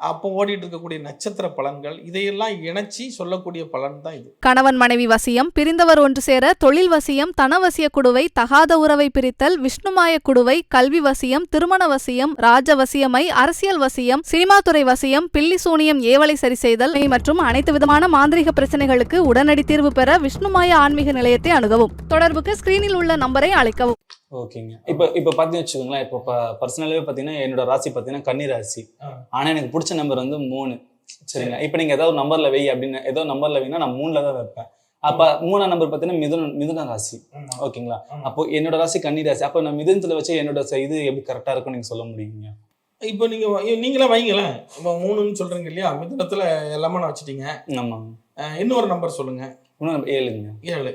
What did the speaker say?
அப்போ ஓடிட்டு இருக்கக்கூடிய நட்சத்திர பலன்கள் இதையெல்லாம் இணைச்சி சொல்லக்கூடிய பலன் தான் இது. கணவன் மனைவி வசியம், பிரிந்தவர் ஒன்று சேர, தொழில் வசியம், தனவசிய குடுவை, தகாத உறவை பிரித்தல், விஷ்ணுமாய குடுவை, கல்வி வசியம், திருமண வசியம், ராஜ வசியமை, அரசியல் வசியம், சினிமாத்துறை வசியம், பில்லி சூனியம், ஏவலை சரி செய்தல் மற்றும் அனைத்து விதமான மாந்திரிக பிரச்சனைகளுக்கு உடனடி தீர்வு பெற விஷ்ணுமாய ஆன்மீக நிலையத்தை அணுகவும். தொடர்புக்கு ஸ்கிரீனில் உள்ள நம்பரை அழைக்கவும். ஓகேங்க. இப்போ பார்த்தீங்கன்னு வச்சுக்கோங்களேன், இப்போ பர்சனலாகவே பார்த்தீங்கன்னா என்னோட ராசி பார்த்தீங்கன்னா கன்னி ராசி. ஆனால் எனக்கு பிடிச்ச நம்பர் வந்து 3. சரிங்களா? இப்போ நீங்கள் ஏதாவது நம்பரில் வை அப்படின்னு ஏதோ நம்பரில் வைங்கன்னா நான் 3ல் தான் வைப்பேன். அப்போ 3ஆம் நம்பர் பார்த்தீங்கன்னா மிதுன ராசி. ஓகேங்களா? அப்போ என்னோட ராசி கன்னி ராசி. அப்போ நான் மிதுனத்தில் வச்சு என்னோட இது எப்படி கரெக்டாக இருக்கும்னு நீங்கள் சொல்ல முடியுங்க? இப்போ நீங்களே வைங்களேன். இப்போ 3ன்னு சொல்கிறீங்க இல்லையா, மிதுனத்தில் எல்லாமே நான் வச்சுட்டீங்க. ஆமாங்க. இன்னொரு நம்பர் சொல்லுங்கள். இன்னொரு 7ங்க. 7